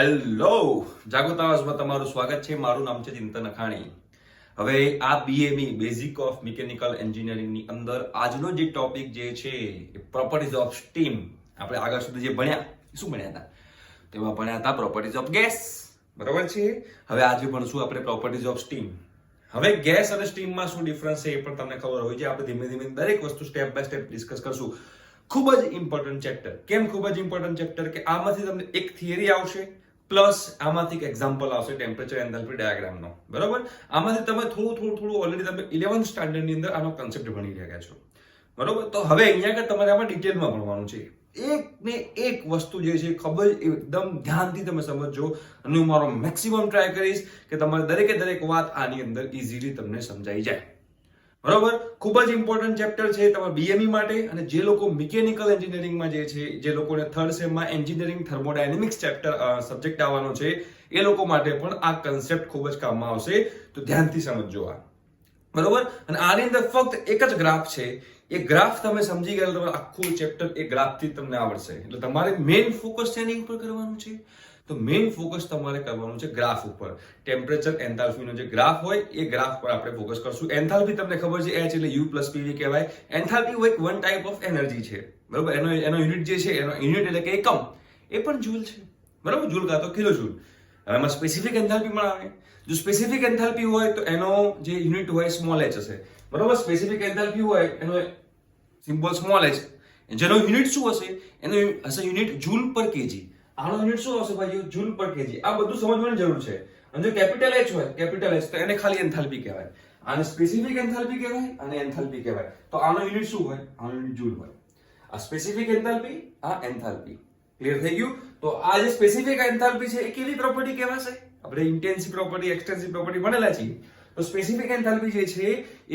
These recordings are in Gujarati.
હેલો, જાગૃત આવાજમાં તમારું સ્વાગત છે. મારું નામ છે ચિંતન અખાણી. હવે આ બીએમઈ બેઝિક ઓફ મિકેનિકલ એન્જિનિયરિંગની અંદર આજનો જે ટોપિક જે છે પ્રોપર્ટીઝ ઓફ સ્ટીમ. આપણે આગળ સુધી જે ભણ્યા શું ભણ્યા હતા તેમાં ભણ્યા હતા પ્રોપર્ટીઝ ઓફ ગેસ, બરાબર છે. હવે આજે ભણશું આપણે પ્રોપર્ટીઝ ઓફ સ્ટીમ. હવે ગેસ અને સ્ટીમમાં શું ડિફરન્સ છે એ પણ તમને ખબર હોય છે. આપણે ધીમે ધીમે દરેક વસ્તુ સ્ટેપ બાય સ્ટેપ ડિસ્કસ કરશું. ખૂબ જ ઇમ્પોર્ટન્ટ ચેપ્ટર. કેમ ખૂબ જ ઇમ્પોર્ટન્ટ ચેપ્ટર? કે આમાંથી તમને એક થિયરી આવશે પ્લસ આમાંથી એક એક્ઝામ્પલ આવશે ટેમ્પરેચર એન્થાલ્પી ડાયાગ્રામનો, બરાબર. આમાંથી તમે થોડું ઓલરેડી તમે 11th સ્ટાન્ડર્ડની અંદર આનો કન્સેપ્ટ ભણી રહ્યા છો, બરાબર. તો હવે અહીંયા કે તમારે આમાં ડિટેલમાં ભણવાનું છે. એક ને એક વસ્તુ જે છે ખબર એકદમ ધ્યાનથી તમે સમજજો અને હું મારો મેક્સિમમ ટ્રાય કરીશ કે તમારે દરેકે દરેક વાત આની અંદર ઇઝીલી તમને સમજાઈ જાય, બરોબર. ખૂબ જ ઇમ્પોર્ટન્ટ ચેપ્ટર છે તમારા બીએમઈ માટે. અને જે લોકો મિકેનિકલ એન્જિનિયરિંગમાં જે છે, જે લોકોને થર્ડ સેમમાં એન્જિનિયરિંગ થર્મોડાયનેમિક્સ ચેપ્ટર સબ્જેક્ટ આવવાનો છે એ લોકો માટે પણ આ કન્સેપ્ટ ખૂબ જ કામમાં આવશે. તો ધ્યાનથી સમજજો આ, બરોબર. અને આની અંદર ફક્ત એક જ ગ્રાફ છે. એ ગ્રાફ તમે સમજી ગયા તમારે આખું ચેપ્ટર એ ગ્રાફથી તમને આવડશે. એટલે તમારે મેઇન ફોકસ શેની ઉપર કરવાનું છે? તો મેઇન ફોકસ તમારે કરવાનું છે ગ્રાફ ઉપર. ટેમ્પરેચર એન્થાલ્પીનો જે ગ્રાફ હોય એ ગ્રાફ પર આપણે ફોકસ કરશું. એન્થાલ્પી તમને ખબર છે H એટલે U પ્લસ PV કહેવાય. એન્થાલ્પી એક વન ટાઈપ ઓફ એનર્જી છે, બરોબર. એનો યુનિટ જે છે, એનો યુનિટ એટલે કે એકમ, એ પણ જૂલ છે, બરોબર. જૂલ કાં તો કિલો જૂલ. હવે એમાં સ્પેસિફિક એન્થાલ્પી પણ આવે. જો સ્પેસિફિક એન્થાલ્પી હોય તો એનો જે યુનિટ હોય સ્મોલ h હશે, બરોબર. સ્પેસિફિક એન્થાલ્પી હોય એનો સિમ્બોલ સ્મોલ h, જેનો યુનિટ શું હશે? એનો હશે યુનિટ જૂલ પર કેજી. આનો યુનિટ શું આવશે ભાઈઓ? જૂલ પર કેજી. આ બધું સમજવાની જરૂર છે. અને જો કેપિટલ H હોય, કેપિટલ H, તો એને ખાલી એન્થાલ્પી કહેવાય. આને સ્પેસિફિક એન્થાલ્પી કહેવાય અને એન્થાલ્પી કહેવાય. તો આનો યુનિટ શું હોય? આનો યુનિટ જૂલ હોય. આ સ્પેસિફિક એન્થાલ્પી, આ એન્થાલ્પી. ક્લિયર થઈ ગયું? તો આ જે સ્પેસિફિક એન્થાલ્પી છે એ કેવી પ્રોપર્ટી કહેવાશે? આપણે ઇન્ટેન્સિવ પ્રોપર્ટી, એક્સટેન્સિવ પ્રોપર્ટી ભણેલા છીએ. તો સ્પેસિફિક એન્થાલ્પી જે છે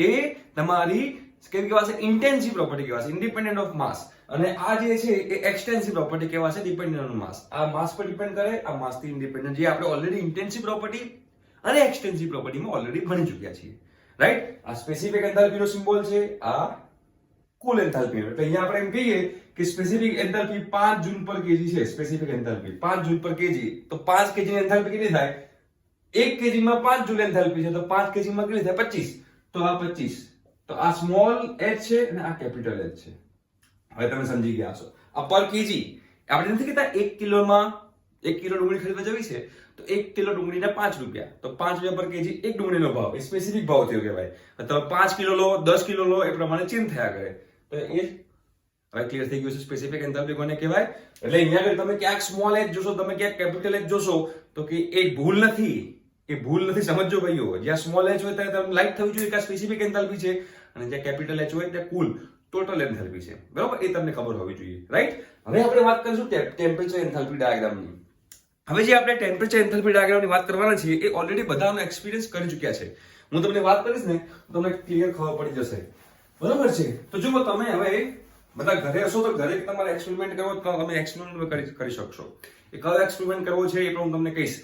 એ તમારી કેવી કહેવાશે? ઇન્ટેન્સિવ પ્રોપર્ટી કહેવાશે, ઇન્ડિપેન્ડન્ટ ઓફ માસ. અને આ જે છે એ એક્સટેન્સિવ પ્રોપર્ટી કહેવાશે, ડિપેન્ડન્ટ ઓન માસ. આ માસ પર ડિપેન્ડ કરે, આ માસ થી ઇન્ડિપેન્ડન્ટ. જે આપણે ઓલરેડી ઇન્ટેન્સિવ પ્રોપર્ટી અને એક્સટેન્સિવ પ્રોપર્ટીમાં ઓલરેડી ભણી ચૂક્યા છીએ, રાઈટ. આ સ્પેસિફિક એન્થાલ્પીનો સિમ્બોલ છે, આ કુલ એન્થાલ્પી. એટલે અહીંયા આપણે એમ કહીએ કે સ્પેસિફિક એન્થાલ્પી 5 જૂલ પર કેજી છે. સ્પેસિફિક એન્થાલ્પી 5 જૂલ પર કેજી. તો 5 કેજી ની એન્થાલ્પી કેટલી થાય? 1 કેજી માં 5 જૂલ એન્થાલ્પી છે, તો 5 કેજી માં કેટલી થાય? 25. તો આ 25. તો આ સ્મોલ h છે અને આ કેપિટલ H છે. હવે તમે સમજી ગયા છો. આ પર કેજી આપણે નથી કહેતા 1 કિલોમાં 1 કિલો ડુંગળી ખરીદવા જવી છે તો 1 કિલો ડુંગળીના 5 રૂપિયા. તો 5 રૂપિયા પર કેજી એક ડુંગળીનો ભાવ, એ સ્પેસિફિક ભાવ થયો કહેવાય. તમે 5 કિલો લો, 10 કિલો લો, એ પ્રમાણે ચેન્જ થયા કરે. તો એ હવે ક્લિયર થઈ ગયું છે સ્પેસિફિક એન્થાલ્પી કોને કહેવાય. એટલે અહીંયા આગળ તમે ક્યાંક સ્મોલ h જોશો, તમે ક્યાંક કેપિટલ H જોશો તો કે એ ભૂલ નથી. એ ભૂલ નથી, સમજજો ભાઈઓ. જ્યાં સ્મોલ h હોય ત્યારે તમને લાઈટ થવી જોઈએ કે આ સ્પેસિફિક એન્થાલ્પી છે, અને જ્યાં કેપિટલ H હોય ત્યાં કુલ ટોટલ એન્થાલ્પી છે, બરાબર. એ તમને ખબર હોવી જોઈએ, રાઈટ. હવે આપણે વાત કરીશું ટેમ્પરેચર એન્થાલ્પી ડાયાગ્રામની. હવે જે આપણે ટેમ્પરેચર એન્થાલ્પી ડાયાગ્રામની વાત કરવાના છીએ એ ઓલરેડી બધાનો એક્સપિરિયન્સ કરી ચૂક્યા છે. હું તમને વાત કરીશ ને તો તમને ક્લિયર ખબર પડી જશે, બરાબર છે. તો જુઓ, તમે હવે બધા ઘરે હશો તો ઘરે તમારે એક્સપેરિમેન્ટ કરવો તો તમે એક્સપેરિમેન્ટ કરી શકશો. એ કયો એક્સપેરિમેન્ટ કરવો છે એ પણ હું તમને કહીશ,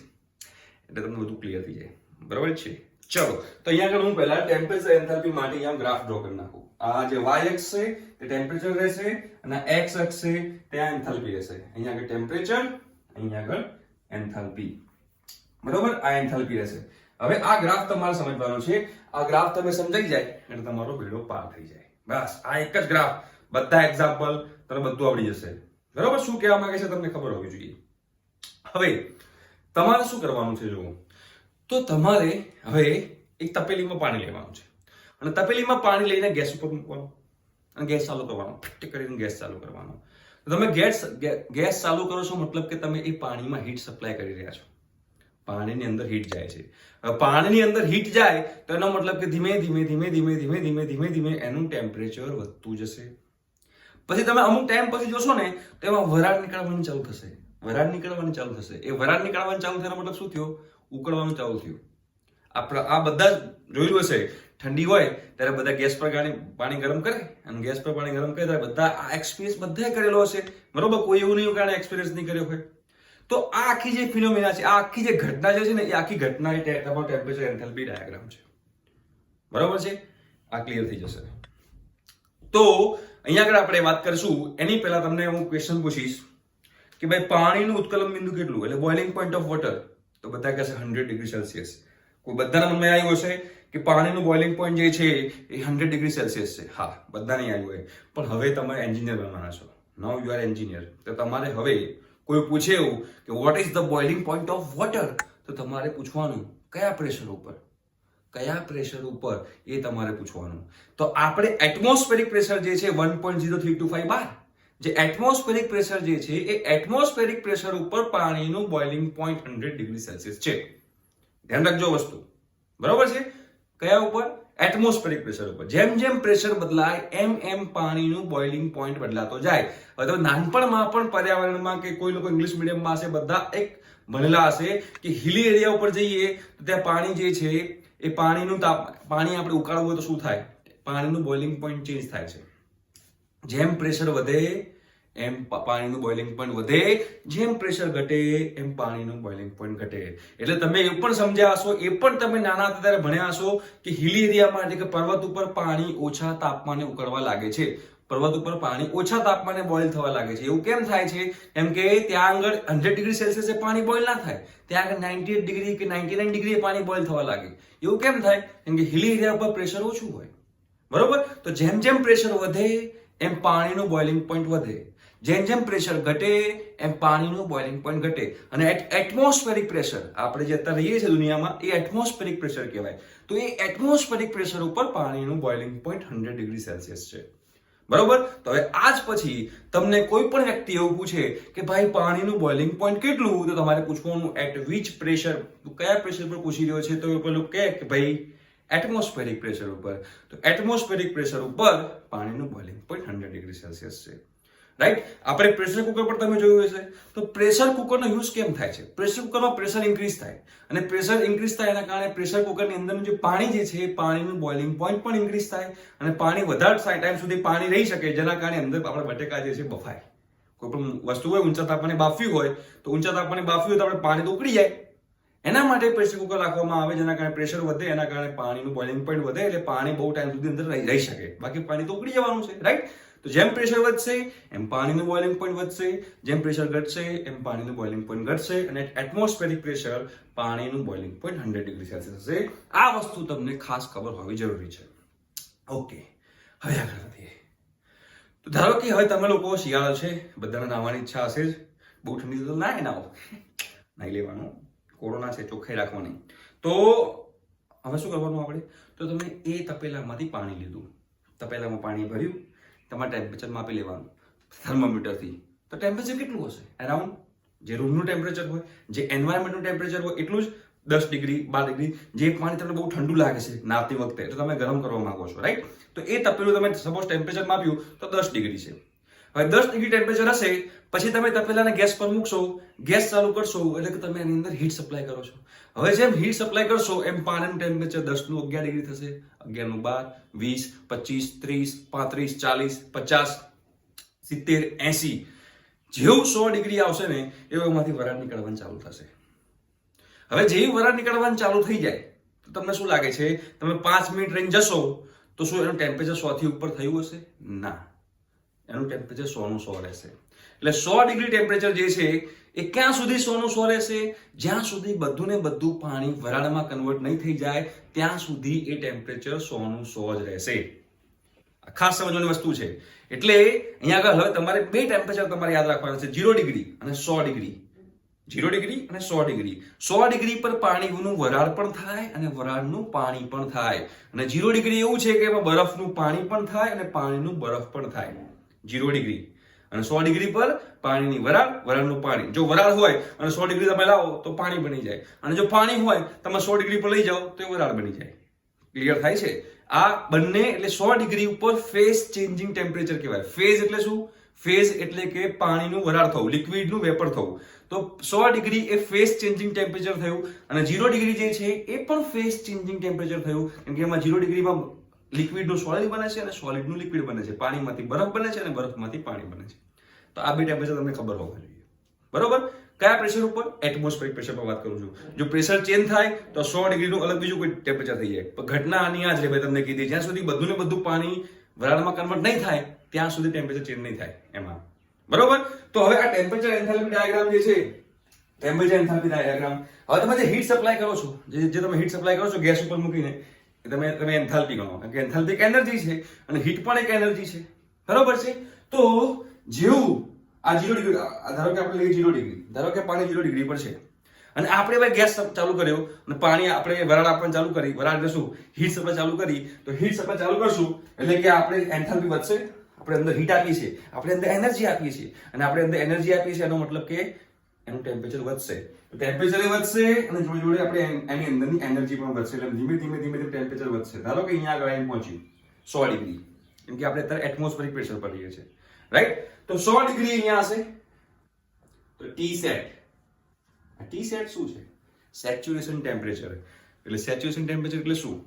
એટલે તમને બધું ક્લિયર થઈ જાય, બરાબર છે. ચલો, તો અહીંયા આગળ હું પહેલા ટેમ્પરેચર એન્થાલ્પી માટે અહીંયા ગ્રાફ ડ્રો કરી નાખું. આ જે y અક્ષ છે તે ટેમ્પરેચર રહેશે અને x અક્ષ છે ત્યાં એન્થાલ્પી રહેશે. અહીંયા આગળ ટેમ્પરેચર, અહીંયા આગળ એન્થાલ્પી, બરાબર. આ એન્થાલ્પી રહેશે. હવે આ ગ્રાફ તમારે સમજવાનો છે. આ ગ્રાફ તમે સમજાઈ જાય એટલે તમારો બેડો પાર થઈ જાય. બસ આ એક જ ગ્રાફ, બધા એક્ઝામ્પલ તમને બધું આવડી જશે, બરાબર. શું કહેવા માંગે છે તમને ખબર હોવી જોઈએ. હવે તમારે શું કરવાનું છે જુઓ, તો તમારે હવે એક તપેલીમાં પાણી લેવાનું છે અને તપેલીમાં પાણી લઈને ગેસ ઉપર મૂકવાનું અને ગેસ ચાલુ કરવાનો. ફટ કરીને ગેસ ચાલુ કરવાનો. તમે ગેસ ચાલુ કરો છો મતલબ કે તમે એ પાણીમાં હીટ સપ્લાય કરી રહ્યા છો. પાણીની અંદર હીટ જાય છે. હવે પાણીની અંદર હીટ જાય તો એનો મતલબ કે ધીમે ધીમે એનું ટેમ્પરેચર વધતું જશે. પછી તમે અમુક ટાઈમ પછી જોશો ને તો એમાં વરાળ નીકળવાની ચાલુ થશે. વરાળ નીકળવાની ચાલુ થશે. એ વરાળ નીકળવાની ચાલુ થવાનો મતલબ શું થયો? ઉકળવાનું ચાલુ થયું. આપણે આ બધા જોયું હશે, ઠંડી હોય ત્યારે બધા ગેસ પર પાણી ગરમ કરે અને ગેસ પર પાણી ગરમ કરે ત્યારે બધા આ એક્સપિરિયન્સ બધાએ કરેલો હશે, બરોબર. કોઈ એવું નહીં કારણ એક્સપિરિયન્સ નહીં કર્યો હોય. તો આ આખી જે ફિનોમિના છે, આ આખી જે ઘટના જે છે ને, એ આખી ઘટના એ ટેમ્પરેચર એન્થાલ્પી ડાયાગ્રામ છે, બરોબર છે. આ ક્લિયર થઈ જશે. તો અહીંયા આગળ આપણે વાત કરીશું. એની પહેલા તમને હું ક્વેશ્ચન પૂછીશ કે ભાઈ પાણીનું ઉત્કલન બિંદુ કેટલું, એટલે બોઇલિંગ પોઈન્ટ ઓફ વોટર, તો બધા કહેશે 100 ડિગ્રી સેલ્સિયસ. કોઈ બધાના મનમાં આવ્યું હશે કે પાણીનું બોઇલિંગ પોઈન્ટ જે છે એ 100 ડિગ્રી સેલ્સિયસ છે. હા, બધાને આવ્યું હોય. પણ હવે તમે એન્જિનિયર બનવાના છો. નાઉ યુ આર એન્જિનિયર. તો તમારે હવે કોઈ પૂછે એવું કે what is the boiling point of water, તો તમારે પૂછવાનું કયા પ્રેશર ઉપર, કયા પ્રેશર ઉપર, એ તમારે પૂછવાનું. તો આપણે એટમોસ્ફેરિક પ્રેશર જે છે 1.0325 બાર, જે એટમોસ્ફેરિક પ્રેશર જે છે એ એટમોસ્ફેરિક પ્રેશર ઉપર પાણીનું બોઇલિંગ પોઈન્ટ 100 ડિગ્રી સેલ્સિયસ છે. ધ્યાન રાખજો વસ્તુ, બરોબર છે? કયા ઉપર? એટમોસ્ફેરિક પ્રેશર ઉપર. જેમ જેમ પ્રેશર બદલાય એમ એમ પાણીનું બોઇલિંગ પોઈન્ટ બદલાતો જાય. હવે તો નાનપણમાં પણ પર્યાવરણમાં કે કોઈ લોકો ઇંગ્લિશ મીડિયમમાં હશે, બધા એક ભણેલા હશે કે હિલી એરિયા ઉપર જઈએ તો ત્યાં પાણી જે છે એ પાણીનું પાણી આપણે ઉકાળવું હોય તો શું થાય? પાણીનું બોઇલિંગ પોઈન્ટ ચેન્જ થાય છે. જેમ પ્રેશર વધે એમ પાણીનું બોઇલિંગ પોઈન્ટ વધે, જેમ પ્રેશર ઘટે એમ પાણીનું બોઇલિંગ પોઈન્ટ ઘટે. એટલે તમે એ પણ સમજ્યા હશો, એ પણ તમે નાના હતા ત્યારે ભણ્યા હશો કે હિલી એરિયામાં એટલે કે પર્વત ઉપર પાણી ઓછા તાપમાને ઉકળવા લાગે છે. પર્વત ઉપર પાણી ઓછા તાપમાને બોઇલ થવા લાગે છે. એવું કેમ થાય છે? કેમ કે ત્યાં આગળ 100 ડિગ્રી સેલ્સિયસે પાણી બોઇલ ના થાય, ત્યાં આગળ 98 ડિગ્રી કે 99 ડિગ્રીએ પાણી બોઇલ થવા લાગે. એવું કેમ થાય? કેમ કે હિલી એરિયા ઉપર પ્રેશર ઓછું હોય, બરોબર? તો જેમ જેમ પ્રેશર વધે એમ પાણીનું બોઇલિંગ પોઈન્ટ વધે, જેમ જેમ પ્રેશર ઘટે એમ પાણીનું બોઇલિંગ પોઈન્ટ ઘટે. અને એટમોસ્ફેરિક પ્રેશર, આપણે જે અત્યારે રહીએ છીએ દુનિયામાં, એ એટમોસ્ફેરિક પ્રેશર કહેવાય. તો એ એટમોસ્ફેરિક પ્રેશર ઉપર પાણીનું બોઇલિંગ પોઈન્ટ 100 ડિગ્રી સેલ્સિયસ છે, બરોબર? તો હવે આજ પછી તમને કોઈ પણ વ્યક્તિ એવું પૂછે કે ભાઈ પાણીનું બોઇલિંગ પોઈન્ટ કેટલું, તો તમારે પૂછવાનું એટ વિચ પ્રેશર, કયા પ્રેશર પર પૂછી રહ્યો છે? તો એ પેલું કહે કે ભાઈ એટમોસ્ફેરિક પ્રેશર ઉપર. તો એટમોસ્ફેરિક પ્રેશર ઉપર પાણીનું બોઇલિંગ પોઈન્ટ 100 ડિગ્રી સેલ્સિયસ છે, રાઈટ? આપણે પ્રેશર કુકર પર તમે જોયું હશે. તો પ્રેશર કુકરનો યુઝ કેમ થાય છે? પ્રેશર કુકરમાં પ્રેશર ઇન્ક્રીઝ થાય, અને પ્રેશર ઇન્ક્રીઝ થાય એના કારણે પ્રેશર કુકરની અંદરનું જે પાણી જે છે પાણીનું બોઇલિંગ પોઈન્ટ પણ ઇન્ક્રીઝ થાય, અને પાણી વધારે ટાઈમ સુધી પાણી રહી શકે, જેના કારણે અંદર આપણા બટેકા જે છે બફાય. કોઈ પણ વસ્તુ હોય ઊંચા તાપમાને બાફવી હોય તો ઊંચા તાપમાને બાફવી હોય તો આપણે પાણી તો ઉકળી જાય. એના માટે પ્રેશર કુકર રાખવામાં આવે, જેના કારણે પ્રેશર વધે, એના કારણે પાણીનું બોઇલિંગ પોઈન્ટ વધે, એટલે પાણી બહુ ટાઈમ સુધી અંદર રહી શકે. બાકી પાણી તો ઉકળી જવાનું છે, રાઈટ? તો જેમ પ્રેશર વધશે એમ પાણીનું બોઇલિંગ પોઈન્ટ વધશે, જેમ પ્રેશર ઘટશે એમ પાણીનું બોઇલિંગ પોઈન્ટ ઘટશે, અને એટમોસ્ફેરિક પ્રેશર પાણીનું બોઇલિંગ પોઈન્ટ 100 ડિગ્રી સેલ્સિયસ હશે. આ વસ્તુ તમને ખાસ ખબર હોવી જરૂરી છે. ઓકે, હવે આગળ વધીએ. તો ધારો કે હવે તમે લોકો શિયાળો છે, બધાને નાહવાની ઈચ્છા હશે જ. બહુ ઠંડી તો નાહી લેવાનું, કોરોના છે, ચોખ્ખાઈ રાખવાની. તો હવે શું કરવાનું આપણે? તો તમે એ તપેલામાંથી પાણી લીધું, તપેલામાં પાણી ભર્યું, તમારે ટેમ્પરેચર માપી લેવાનું થર્મોમીટરથી. તો ટેમ્પરેચર કેટલું હશે? અરાઉન્ડ જે રૂમનું ટેમ્પરેચર હોય, જે એન્વાયરમેન્ટનું ટેમ્પરેચર હોય એટલું જ, 10 ડિગ્રી 12 ડિગ્રી. જે પાણી તમને બહુ ઠંડુ લાગે છે નાહતી વખતે, તો તમે ગરમ કરવા માંગો છો, રાઈટ? તો એ તપેલું તમે સપોઝ ટેમ્પરેચર માપ્યું તો 10 ડિગ્રી છે. હવે 10 ડિગ્રી ટેમ્પરેચર હશે પછી તમે તપેલાને ગેસ પર મૂકશો, ગેસ ચાલુ કરશો, એટલે કે તમે એની અંદર હીટ સપ્લાય કરો છો. હવે જેમ હીટ સપ્લાય કરશો એમ પાણીનું ટેમ્પરેચર 10 નું 11 ડિગ્રી થશે, 11 નું 12, 20, 25, 30, 35, 40, 50, 70, 80. જેવું 100 ડિગ્રી આવશે ને એવું એમાંથી વરાળ નીકળવાનું ચાલુ થશે. હવે જેવી વરાળ નીકળવાનું ચાલુ થઈ જાય તો તમને શું લાગે છે? તમે 5 મિનિટ રહીને જશો તો શું એનું ટેમ્પરેચર 100 થી ઉપર થયું હશે? ના, એનું ટેમ્પરેચર 100 નું 100 રહેશે. એટલે 100 ડિગ્રી ટેમ્પરેચર જે છે એ ક્યાં સુધી 100 નું 100 રહેશે? જ્યાં સુધી બધું ને બધું પાણી વરાળમાં કન્વર્ટ નહીં થઈ જાય ત્યાં સુધી એ ટેમ્પરેચર 100 નું 100 જ રહેશે. ખાસ સમજવાની વસ્તુ છે. એટલે અહીંયા આગળ હવે તમારે બે ટેમ્પરેચર તમારે યાદ રાખવાના છે, 0 ડિગ્રી અને 100 ડિગ્રી. 0 ડિગ્રી અને 100 ડિગ્રી. 100 ડિગ્રી પર પાણીનું વરાળ પણ થાય અને વરાળનું પાણી પણ થાય. અને 0 ડિગ્રી એવું છે કે એમાં બરફનું પાણી પણ થાય અને પાણીનું બરફ પણ થાય. 0 ડિગ્રી અને 100 ડિગ્રી પર પાણીની વરાળ, વરાળનું પાણી. જો વરાળ હોય અને 100 ડિગ્રી તમે લાવો તો પાણી બની જાય, અને જો પાણી હોય તમે 100 ડિગ્રી પર લઈ જાઓ તો એ વરાળ બની જાય. ક્લિયર થાય છે? આ બંને એટલે 100 ડિગ્રી ઉપર ફેઝ ચેન્જિંગ ટેમ્પરેચર કહેવાય. ફેઝ એટલે શું? ફેઝ એટલે કે પાણીનું વરાળ થવું, લિક્વિડનું વેપર થવું. તો 100 ડિગ્રી એ ફેઝ ચેન્જિંગ ટેમ્પરેચર થયું, અને 0 ડિગ્રી જે છે એ પણ ફેઝ ચેન્જિંગ ટેમ્પરેચર થયું. કેમ કે એમાં 0 ડિગ્રીમાં લિક્વિડનું સોલિડ બને છે અને સોલિડનું લિક્વિડ બને છે, પાણીમાંથી બરફ બને છે અને બરફમાંથી પાણી બને છે. તો આ બે ટેમ્પરેચર તમને ખબર હોવા જોઈએ, બરોબર? કયા પ્રેશર ઉપર? એટમોસ્ફેરિક પ્રેશર પર વાત કરું છું. જો પ્રેશર ચેન્જ થાય તો 100 ડિગ્રીનું અલગ બીજું કોઈ ટેમ્પરેચર થઈ જાય. પણ ઘટના આની આ જ છે, તમને કીધી, જ્યાં સુધી બધું ને બધું પાણી વરાળમાં કન્વર્ટ નહીં થાય ત્યાં સુધી ટેમ્પરેચર ચેન્જ નહીં થાય એમાં. બરોબર. તો હવે આ ટેમ્પરેચર એન્થાલ્પી ડાયાગ્રામ જે છે, ટેમ્પરેચર એન્થાલ્પી ડાયાગ્રામ, હવે તમે જે હીટ સપ્લાય કરો છો, જે તમે હીટ સપ્લાય કરો છો ગેસ ઉપર મૂકીને, તમે એન્થાલ્પી ગણો, કારણ કે એન્થાલ્પી એક એનર્જી છે અને હીટ પણ એક એનર્જી છે, બરોબર છે. તો જેવું આ 0 ડિગ્રી, ધારો કે આપણે લઈએ 0 ડિગ્રી, ધારો કે પાણી 0 ડિગ્રી પર છે અને આપણે ભાઈ ગેસ ચાલુ કર્યો અને પાણી આપણે વરાળ આપવાનું ચાલુ કરી, વરાળ એટલે શું, હીટ સપ્લાય ચાલુ કરી, તો હીટ સપ્લાય ચાલુ કરશું એટલે કે આપણે એન્થાલ્પી વધશે, આપણે અંદર હીટ આપીએ છીએ, આપણે અંદર એનર્જી આપીએ છીએ અને આપણે અંદર એનર્જી આપીએ છીએ એનો મતલબ કે એનું ટેમ્પરેચર વધશે. તો ટેમ્પરેચર વધશે અને જોડે જોડે આપણે એની અંદરની એનર્જી પણ વધશે, એટલે ધીમે ધીમે ધીમે ધીમે ટેમ્પરેચર વધશે. ધારો કે અહીંયા આગળ આવીને પહોંચ્યું 100 ડિગ્રી, કેમ કે આપણે અત્યારે એટમોસ્ફેરિક પ્રેશર પર રહીએ છીએ, રાઈટ. તો 100 ડિગ્રી અહીંયા હશે તો ટી સેટ. આ ટી સેટ શું છે? Saturation temperature. એટલે સેચ્યુરેશન ટેમ્પરેચર એટલે શું?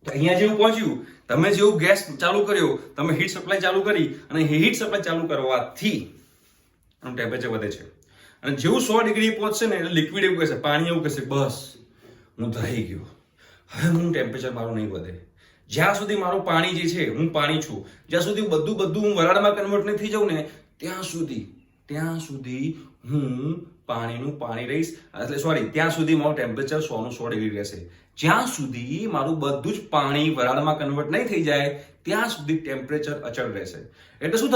તો અહીંયા જેવું પહોંચ્યું, તમે જેવું ગેસ ચાલુ કર્યો, તમે હીટ સપ્લાય ચાલુ કરી અને હીટ સપ્લાય ચાલુ કરવાથી એનું ટેમ્પરેચર વધે છે. અને જેવું 100 ડિગ્રી પહોંચશે ને એટલે લિક્વિડ એવું કહેશે, પાણી એવું કહેશે, બસ હું થઈ ગયો, હવે હું ટેમ્પરેચર મારું નહીં વધે. જ્યાં સુધી મારું પાણી જે છે, હું પાણી છું, જ્યાં સુધી બધું હું વરાળમાં કન્વર્ટ નહીં થઈ જાઉં ને ત્યાં સુધી હું પાણીનું પાણી રહીશ, એટલે સોરી, ત્યાં સુધી મારું ટેમ્પરેચર 100 નું 100 ડિગ્રી રહેશે. જ્યાં સુધી મારું બધું જ પાણી વરાળમાં કન્વર્ટ નહીં થઈ જાય ત્યાં સુધી ટેમ્પરેચર અચળ રહેશે. એટલે શું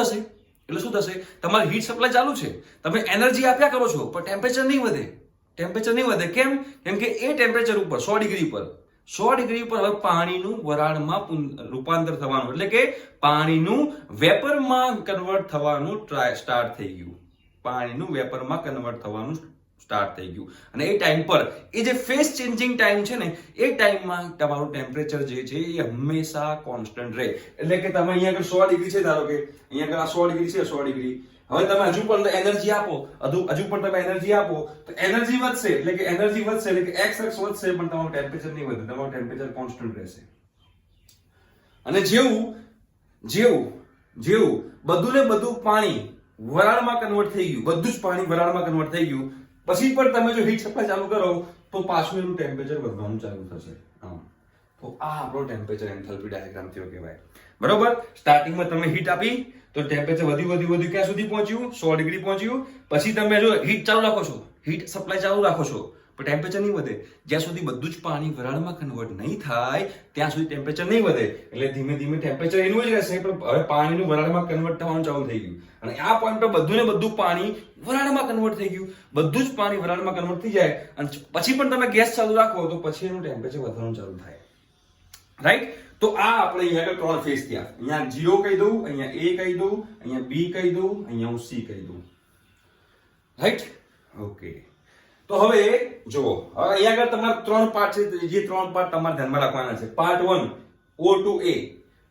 થશે? તમારી હીટ સપ્લાય ચાલુ છે, તમે એનર્જી આપ્યા કરો છો, પણ ટેમ્પરેચર નહીં વધે. કેમ? કેમ કે એ ટેમ્પરેચર ઉપર 100 ડિગ્રી પર હવે પાણીનું વરાળમાં રૂપાંતર થવાનું, એટલે કે પાણીનું વેપરમાં કન્વર્ટ થવાનું સ્ટાર્ટ થઈ ગયું. અને એ ટાઈમ પર એ જે ફેઝ ચેન્જિંગ ટાઈમ છે ને, એ ટાઈમમાં તમારું ટેમ્પરેચર જે છે એ હંમેશા કોન્સ્ટન્ટ રહે. એટલે કે તમે અહીંયા આગળ 100 ડિગ્રી છે, ધારો કે અહીંયા આગળ 100 ડિગ્રી છે, 100 ડિગ્રી, હવે તમે હજુ પણ એનર્જી આપો, તો એનર્જી વધશે, એટલે કે એક્સ અક્ષ વધશે, પણ તમારું ટેમ્પરેચર નહીં વધે, તમારું ટેમ્પરેચર કોન્સ્ટન્ટ રહેશે. અને જેવું બધું ને બધું પાણી વરાળમાં કન્વર્ટ થઈ ગયું, બધું જ પાણી વરાળમાં કન્વર્ટ થઈ ગયું, પછી પણ તમે જો હીટ સપ્લાય ચાલુ કરો તો પાછું એનું ટેમ્પરેચર વધવાનું ચાલુ થશે. તો આ આપણો ટેમ્પરેચર એન્થાલ્પી ડાયાગ્રામ થયો કહેવાય, બરોબર. સ્ટાર્ટિંગમાં તમે હીટ આપી તો ટેમ્પરેચર વધ્યું ક્યાં સુધી પહોંચ્યું? 100 ડિગ્રી પહોંચ્યું. પછી તમે જો હીટ ચાલુ રાખો છો, હીટ સપ્લાય ચાલુ રાખો છો, પણ ટેમ્પરેચર નહીં વધે. જ્યાં સુધી બધું જ પાણી વરાળમાં કન્વર્ટ નહીં થાય ત્યાં સુધી ટેમ્પરેચર નહીં વધે. એટલે ધીમે ધીમે ટેમ્પરેચર એનું જ રહેશે, પણ હવે પાણીનું વરાળમાં કન્વર્ટ થવાનું ચાલુ થઈ ગયું. અને આ પોઈન્ટ પર બધું ને બધું પાણી વરાળમાં કન્વર્ટ થઈ ગયું, બધું જ પાણી વરાળમાં કન્વર્ટ થઈ જાય અને પછી પણ તમે ગેસ ચાલુ રાખો તો પછી એનું ટેમ્પરેચર વધવાનું ચાલુ થાય, રાઈટ. તો આ આપણે અહીંયા આગળ 3 ફેઝ થયા. અહીંયા 0 કહી દઉં, અહીંયા A કહી દઉં, અહીંયા B કહી દઉં, અહીંયા હું C કહી દઉં, રાઈટ. ઓકે. તો હવે જુઓ, હવે અહીંયા આગળ તમારા 3 પાર્ટ છે, જે 3 પાર્ટ તમારે ધ્યાનમાં રાખવાના છે. Part 1 O to A,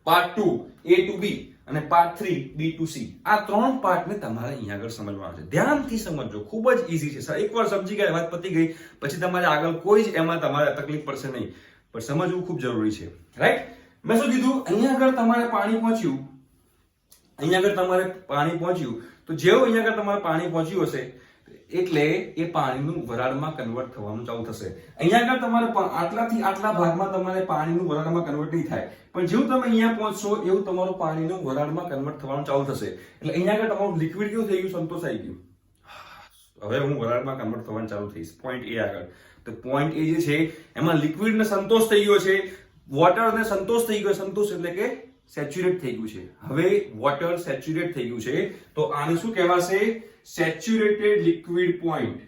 part 2 A to B અને પાર્ટ 3 B to C. આ 3 પાર્ટને તમારે અહીંયા આગળ સમજવાના છે. ધ્યાનથી સમજજો, ખૂબ જ ઈઝી છે. એકવાર સમજી ગયા, વાત પતી ગઈ, પછી તમારે આગળ કોઈ જ એમાં તમારે તકલીફ પડશે નહીં, પણ સમજવું ખૂબ જરૂરી છે, રાઈટ. મેં શું કીધું? અહીંયા આગળ તમારે પાણી પહોંચ્યું, તો જેવું અહીંયા આગળ તમારે પાણી પહોંચ્યું હશે એટલે એ પાણીનું વરાળમાં કન્વર્ટ થવાનું ચાલુ થશે. અહીંયા આગળ તમારે આટલાથી આટલા ભાગમાં તમારે પાણીનું વરાળમાં કન્વર્ટ નહીં થાય, પણ જેવું તમે અહીંયા પહોંચશો એવું તમારું પાણીનું વરાળમાં કન્વર્ટ થવાનું ચાલુ થશે. એટલે અહીંયા આગળ તમારું લિક્વિડ કેવું થઈ ગયું? સંતોષાઈ ગયું. હવે હું વરાળમાં કન્વર્ટ થવાનું ચાલુ થઈશ પોઈન્ટ A આગળ. તો પોઈન્ટ A જે છે એમાં લિક્વિડને સંતોષ થઈ ગયો છે, વોટરને સંતોષ થઈ ગયો. સંતોષ એટલે કે સેચ્યુરેટ થઈ ગયું છે. હવે વોટર સેચ્યુરેટ થઈ ગયું છે, તો આને શું કહેવાશે? Saturated liquid point.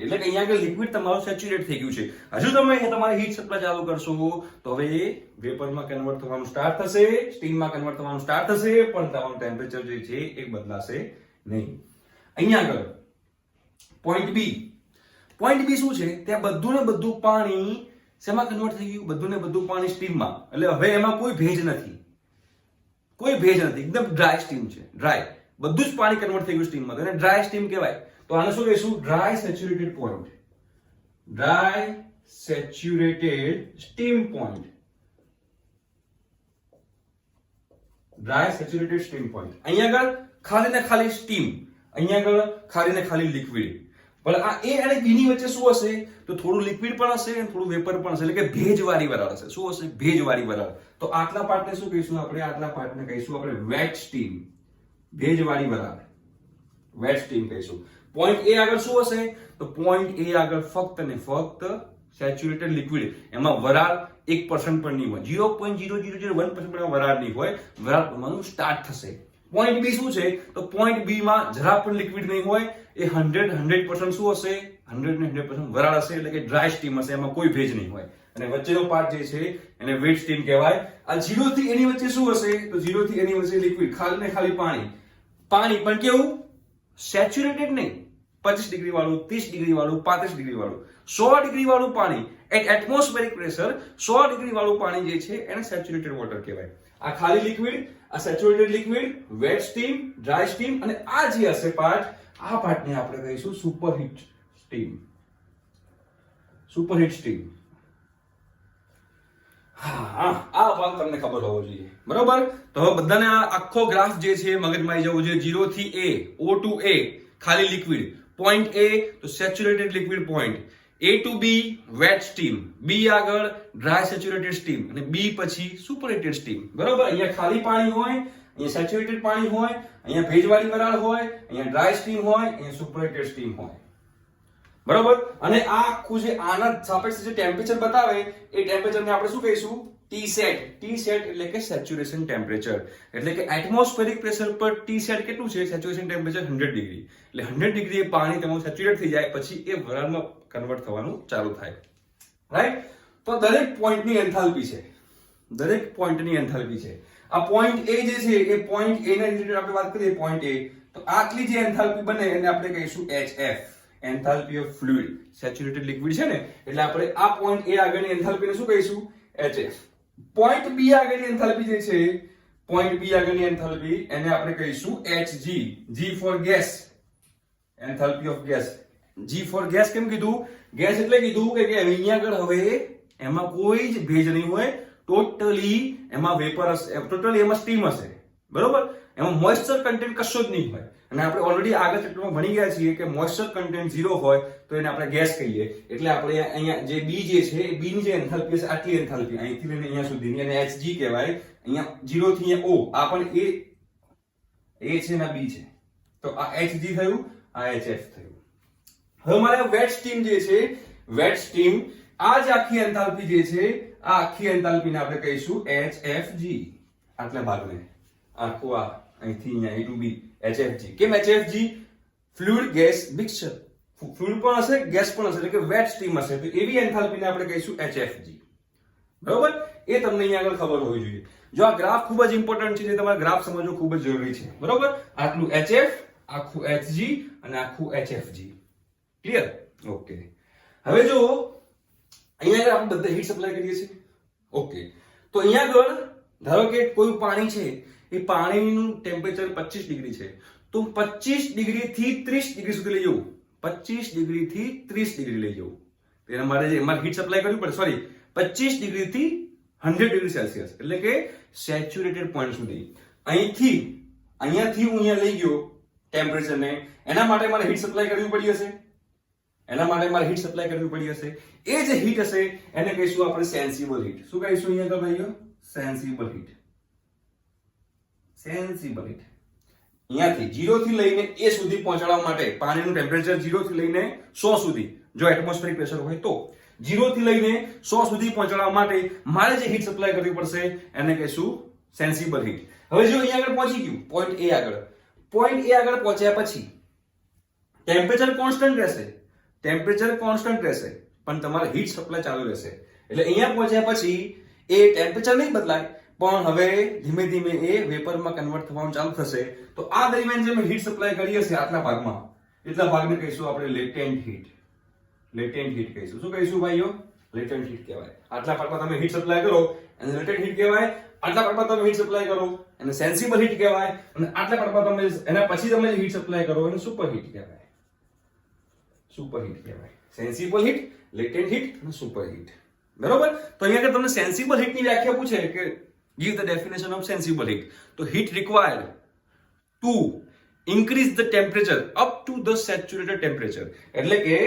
એટલે કે અહીંયા આગળ લિક્વિડ તમારું સેચ્યુરેટ થઈ ગયું છે. હજુ તમે તમારી હીટ સપ્લાય ચાલુ કરશો તો હવે વેપરમાં કન્વર્ટ થવાનું સ્ટાર્ટ થશે, સ્ટીમમાં કન્વર્ટ થવાનું સ્ટાર્ટ થશે, પણ તમારું ટેમ્પરેચર જે છે એ બદલાશે નહીં. અહીંયા આગળ પોઈન્ટ બી શું છે? ત્યાં બધું ને બધું પાણી શેમાં કન્વર્ટ થઈ ગયું? બધું ને બધું પાણી સ્ટીમમાં. એટલે હવે એમાં કોઈ ભેજ નથી, એકદમ ડ્રાય સ્ટીમ છે, ડ્રાય. બધું જ પાણી કન્વર્ટ થઈ ગયું સ્ટીમમાં, તો એને ડ્રાય સ્ટીમ કહેવાય. તો આને શું કહીશું? Dry saturated point, dry saturated steam point, dry saturated steam point. અહીંયા આગળ ખાલી ને ખાલી સ્ટીમ, અહીંયા આગળ ખાલી ને ખાલી લિક્વિડ. પણ આ એ અને બી ની વચ્ચે શું હશે તો થોડું લિક્વિડ પણ હશે અને થોડું વેપર પણ હશે, એટલે કે ભેજવાળી વરાળ હશે. શું હશે? ભેજવાળી વરાળ. તો આટલા પાર્ટને શું કહીશું આપણે? આટલા પાર્ટને કહીશું આપણે વેટ સ્ટીમ, ભેજવાળી વરાળ, વેટ સ્ટીમ કહીશું. પોઈન્ટ એ આગળ શું હશે તો પોઈન્ટ એ આગળ ફક્ત ને ફક્ત સેચ્યુરેટેડ લિક્વિડ, એમાં વરાળ 1% પણ નહીં હોય, 0.0001% પણ વરાળ નહીં હોય, વરાળ બનવાનું સ્ટાર્ટ થશે. પોઈન્ટ બી શું છે તો પોઈન્ટ બી માં જરા પણ લિક્વિડ નહીં હોય, એ 100% શું હશે? 100% વરાળ હશે, એટલે કે ડ્રાય સ્ટીમ હશે, એમાં કોઈ ભેજ નહીં હોય. અને વચ્ચેનો પાર્ટ જે છે એને વેટ સ્ટીમ કહેવાય. આ 0 થી એની વચ્ચે શું હશે તો 0 થી એની વચ્ચે લિક્વિડ, ખાલી ને ખાલી પાણી. પાણી પણ કેવું? સેચ્યુરેટેડ નહીં, 25 ડિગ્રી વાળું, 30 ડિગ્રી વાળું, 35 ડિગ્રી વાળું, 100 ડિગ્રી વાળું પાણી, એટ એટમોસ્ફેરિક પ્રેશર 100 ડિગ્રી વાળું પાણી જે છે એને સેચ્યુરેટેડ વોટર કહેવાય. આ ખાલી લિક્વિડ, આ saturated liquid, wet steam, dry steam, અને આ જે હશે પાર્ટ, આ પાર્ટને આપણે કહીશું સુપરહીટ સ્ટીમ. Superhit steam. હા, આ ભાગ તમને ખબર હોવો જોઈએ, બરોબર? તો હવે બધાને આ આખો ગ્રાફ જે છે મગજમાં આવી જવું જોઈએ. 0 થી A, O to A ખાલી લિક્વિડ, પોઈન્ટ A તો saturated liquid point, A to B wet steam, B આગળ ડ્રાય સેચ્યુરેટેડ સ્ટીમ, અને B પછી સુપરહીટેડ સ્ટીમ. બરોબર? અહીંયા ખાલી પાણી હોય, અહીંયા સેચ્યુરેટેડ પાણી હોય, અહીંયા ભેજવાળી વરાળ હોય, અહીંયા ડ્રાય સ્ટીમ હોય, અહીંયા સુપરહીટેડ સ્ટીમ હોય. બરોબર? અને આ આખું જે આના સાપેક્ષે જે ટેમ્પરેચર બતાવે એ ટેમ્પરેચરને આપણે શું કહીશું? Tea set. ટી સેટ એટલે કે સેચ્યુરેશન ટેમ્પરેચર, એટલે કે એટમોસ્ફેરિક પ્રેશર પર ટી સેટ કેટલું છે? Saturation temperature 100 degree. એટલે 100 ડિગ્રી એ પાણી તમારું સેચ્યુરેટ થઈ જાય પછી એ વરાળમાં કન્વર્ટ થવાનું ચાલુ થાય. રાઈટ? તો દરેક પોઈન્ટની એન્થાલ્પી છે, દરેક પોઈન્ટની એન્થાલ્પી છે. આ પોઈન્ટ એ જે છે એ પોઈન્ટ એ ના રિલેટેડ આપણે વાત કરીએ, પોઈન્ટ એ, તો આટલી જે એન્થાલ્પી બને એને આપણે કહીશું HF, enthalpy of fluid. Saturated liquid છે ને, એટલે આપણે આ પોઈન્ટ એ આગળની એન્થાલ્પીને શું કહીશું? HF. પોઈન્ટ બી આગળની એન્થાલ્પી જે છે, પોઈન્ટ બી આગળની એન્થાલ્પી એને આપણે કહીશું HG, G for gas, enthalpy of gas. G for gas કેમ કીધું? ગેસ એટલે કીધું કે અહીંયા આગળ હવે એમાં કોઈ જ ભેજ નહીં હોય, ટોટલી એમાં વેપર હશે, ટોટલી એમાં સ્ટીમ હશે. બરોબર? એમાં મોઇસ્ચર કન્ટેન્ટ કશો જ નહીં હોય. અને આપણે ઓલરેડી આગળ ચેપ્ટરમાં ભણી ગયા છીએ કે મોઇસ્ચર કન્ટેન્ટ 0 હોય તો એને આપણે ગેસ કહીએ. એટલે આપણે અહીંયા જે B જે છે એ B ની જે એન્થાલ્પી છે આટલી એન્થાલ્પી, અહીંથી લઈને અહીંયા સુધીની, અને Hg કહેવાય. અહીંયા 0 થી અહીંયા O, આ પણ A છે ને B છે, તો આ Hg થયું, આ HF થયું. હવે મારે વેટ સ્ટીમ જે છે, વેટ સ્ટીમ, આ જે આખી એન્થાલ્પી જે છે, આ આખી એન્થાલ્પીને આપણે કહીશું HFG. આટલા ભાગને આખું આ અહીંથી અહીંયા A to B, HFG. કેમ HFG? Fluid gas mixture. Fluid પણ હશે, ગેસ પણ હશે, એટલે કે વેટ સ્ટીમ હશે, તો એવી એન્થાલ્પીને આપણે કહીશું HFG. બરોબર? એ તમને અહીંયા આગળ ખબર હોવી જોઈએ. જો આ ગ્રાફ ખૂબ જ ઇમ્પોર્ટન્ટ છે, તમારે ગ્રાફ સમજવું ખૂબ જ જરૂરી છે. બરોબર? આટલું HF, આખું HG અને આખું HFG. ક્લિયર? ઓકે. હવે જો અહીંયા આગળ આપણે બધા હીટ સપ્લાય કરીએ છીએ. ઓકે. તો અહીંયા આગળ ધારો કે કોઈ પાણી છે, એ પાણીનું ટેમ્પરેચર 25 ડિગ્રી છે, તો 25 ડિગ્રી થી 30 ડિગ્રી સુધી લઈ જવું, 25 ડિગ્રી થી 30 ડિગ્રી લઈ જવું. તેના માટે જે એમાં હીટ સપ્લાય કરવી પડે, સોરી, 25 ડિગ્રી થી 100 ડિગ્રી સેલ્સિયસ, એટલે કે સેચ્યુરેટેડ પોઈન્ટ સુધી. અહીંયાથી હું અહીંયા લઈ ગયો ટેમ્પરેચરને, એના માટે મારે હીટ સપ્લાય કરવી પડી હશે, એના માટે મારે હીટ સપ્લાય કરવી પડી હશે. એ જે હીટ હશે એને કહીશું આપણે સેન્સિબલ હીટ. શું કહીશું અહીંયા તો ભાઈઓ? Sensible heat. Sensible heat. અહીંયાથી 0 થી લઈને A સુધી પહોંચાડવા માટે પાણીનું ટેમ્પરેચર 0 થી લઈને 100 સુધી, જો એટમોસ્ફેરિક પ્રેશર હોય તો 0 થી લઈને 100 સુધી પહોંચાડવા માટે મારે જે હીટ સપ્લાય કરવી પડશે એને કહીશું સેન્સિબલ હીટ. હવે જો અહીંયા આગળ પહોંચી ગયું પોઈન્ટ A આગળ, પોઈન્ટ A આગળ પહોંચ્યા પછી ટેમ્પરેચર કોન્સ્ટન્ટ રહેશે, ટેમ્પરેચર કોન્સ્ટન્ટ રહેશે, પણ તમારે હીટ સપ્લાય ચાલુ રહેશે. એટલે અહીંયા પહોંચ્યા પછી એ ટેમ્પરેચર નહીં બદલાય, પણ હવે ધીમે ધીમે એ વેપરમાં કન્વર્ટ થવાનું ચાલુ થશે. તો આ દરમિયાન જે મેં હીટ સપ્લાય કરી હશે આટલા ભાગમાં, એટલા ભાગને કહીશું આપણે લેટેન્ટ હીટ. લેટેન્ટ હીટ કહીશું. શું કહીશું ભાઈઓ? લેટેન્ટ હીટ કહેવાય. આટલા ભાગમાં તમે હીટ સપ્લાય કરો એને લેટેન્ટ હીટ કહેવાય, આટલા ભાગમાં તમે હીટ સપ્લાય કરો એને સેન્સિબલ હીટ કહેવાય, અને આટલા ભાગમાં તમે એના પછી તમે હીટ સપ્લાય કરો એને સુપર હીટ કહેવાય. સુપર હીટ કહેવાય. સેન્સિબલ હીટ, લેટેન્ટ હીટ અને સુપર હીટ. બરોબર? તો અહીંયા તમને સેન્સિબલ હીટ ની વ્યાખ્યા પૂછે કે give the definition of sensible heat, તો heat required to increase the temperature up to the saturated temperature. એટલે કે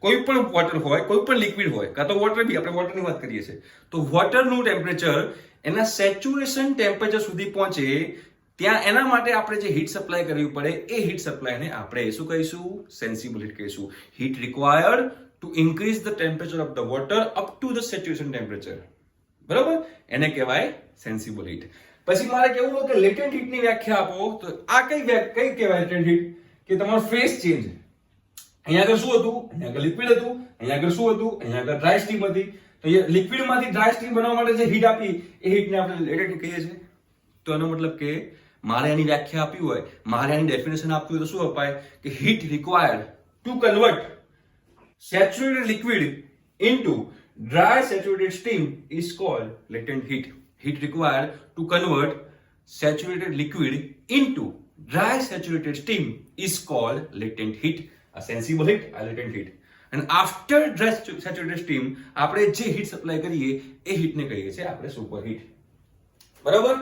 કોઈ પણ વોટર હોય, કોઈ પણ લિક્વિડ હોય, કાં તો વોટર બી, આપણે વોટરની વાત કરીએ છીએ, તો વોટરનું ટેમ્પરેચર એના સેચ્યુરેશન ટેમ્પરેચર સુધી પહોંચે ત્યાં એના માટે આપણે જે હીટ સપ્લાય કરવી પડે એ હીટ સપ્લાયને આપણે શું કહીશું? સેન્સિબલ હીટ કહીશું. Heat required to increase the temperature of the water up to the saturation temperature. બરાબર? એને કહેવાય સેન્સિબલ હીટ. પછી મારે કેવું હોય કે લેટેન્ટ હીટની વ્યાખ્યા આપો, તો આ કઈ કહેવાય લેટેન્ટ હીટ? કે તમારો ફેઝ ચેન્જ. અહીંયા આગળ શું હતું? અહીંયા આગળ લિક્વિડ હતું. અહીંયા આગળ શું હતું? અહીંયા આગળ ડ્રાય સ્ટીમ હતી. તો એ લિક્વિડમાંથી ડ્રાય સ્ટીમ બનાવવા માટે જે હીટ આપી એ હીટને આપણે લેટેન્ટ હીટ કહીએ છીએ. તો એનો મતલબ કે મારે આની વ્યાખ્યા આપી હોય, મારે આની ડેફિનેશન આપવી હોય તો શું અપાય? કે heat required to convert saturated liquid into dry saturated steam is called latent heat. Heat required to convert saturated liquid into dry saturated steam is called latent heat. A sensible heat, a latent heat. And after dry saturated steam, આપણે જે heat supply કરીએ એ heat ને કહીએ છીએ આપણે super heat. બરાબર?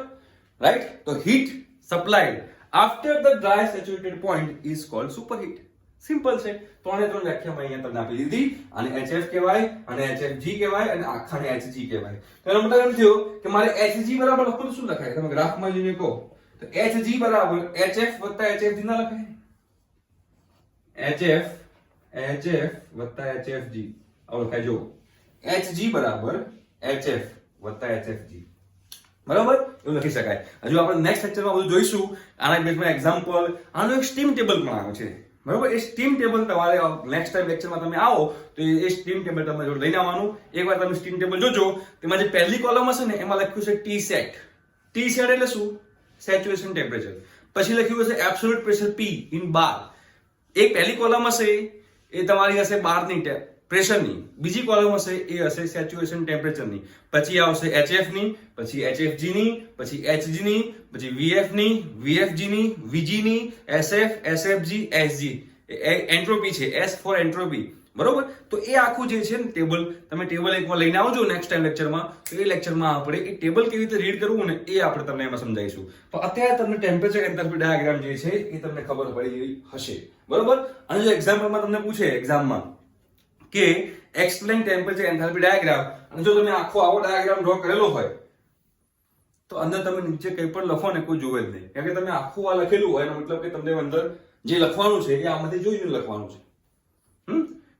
Right? તો heat supplied after the dry saturated point is called superheat. Simple છે. ત્રણે ત્રણ વ્યાખ્યા મેં અહીંયા તમને આપી દીધી. અને HF કહેવાય, અને HFG કહેવાય, અને આખાને HG કહેવાય. તો એનો મતલબ એમ થયો કે મારે HG બરાબર લખવું શું લખાય? તમે ગ્રાફમાં જોઈને કહો તો HG બરાબર HF વત્તા HFG ના લખાય? HF વત્તા HFG આવું લખાય. જો HG બરાબર HF વત્તા HFG. બરાબર? એવું લખી શકાય. હજુ આપણે નેક્સ્ટ લેક્ચરમાં બધું જોઈશું. આના બેઝમાં એક્ઝામ્પલ, આનો એક સ્ટીમ ટેબલ પણ આવે છે. બરાબર? એ સ્ટીમ ટેબલ તમારે નેક્સ્ટ ટાઈમ લેક્ચરમાં તમે આવો તો એ સ્ટીમ ટેબલ તમે જોડે લઈને આવવાનું. એકવાર તમે સ્ટીમ ટેબલ જોજો, તેમાં જે પહેલી કોલમ હશે ને એમાં લખ્યું છે ટી સેટ. ટી સેટ એટલે શું? Saturation temperature. પછી લખ્યું હશે એબ્સોલ્યુટ પ્રેશર P ઇન બાર. એક પહેલી કોલમ હશે એ તમારી હશે બારની પ્રેશરની, બીજી કોલમ હશે એ હશે સેચ્યુરેશન ટેમ્પરેચરની, પછી આવશે HF ની, પછી HFG ની, પછી HG ની, પછી VF ની, VFG ની, VG ની, SF, SFG, SG. એન્ટ્રોપી છે, S ફોર એન્ટ્રોપી. બરોબર? તો એ આખું જે છે ને ટેબલ, તમે ટેબલ એકવાર લઈને આવજો નેક્સ્ટ ટાઈમ લેક્ચરમાં. તો એ લેક્ચરમાં આપણે એ ટેબલ કેવી રીતે રીડ કરવું ને એ આપણે તમને એમાં સમજાવીશું. તો અત્યારે તમને ટેમ્પરેચર એન્થાલ્પી ડાયાગ્રામ જે છે એ તમને ખબર પડી હશે. બરોબર? અને જો એક્ઝામ્પલમાં તમને પૂછે એક્ઝામમાં કે એક્સપ્લેન ટેમ્પરેચર એન્થાલ્પી ડાયાગ્રામ, અને જો તમે આખો આવો ડાયાગ્રામ ડ્રો કરેલો હોય તો અંદર તમે નીચે કંઈ પણ લખો ને કોઈ જોવે જ નહીં. કારણ કે તમે આખું આ લખેલું હોય એનો મતલબ કે તમને અંદર જે લખવાનું છે એ આમાંથી જોઈને લખવાનું છે.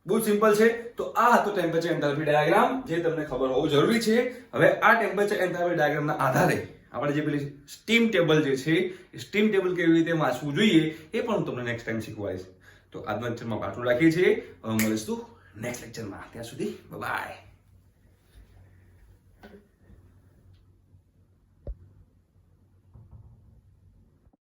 બહુ સિમ્પલ છે. તો આ હતો ટેમ્પરેચર એન્થાલ્પી ડાયાગ્રામ, જે તમને ખબર હોવું જરૂરી છે. હવે આ ટેમ્પરેચર એન્થાલ્પી ડાયાગ્રામના આધારે આપણે જે પેલી સ્ટીમ ટેબલ જે છે એ સ્ટીમ ટેબલ કેવી રીતે વાંચવું જોઈએ એ પણ હું તમને નેક્સ્ટ ટાઈમ શીખવાડીશ. તો આજના લેક્ચરમાં આટલું રાખીએ છીએ. હવે મળીશું નેક્સ્ટ લેક્ચરમાં. ત્યાં સુધી બાય.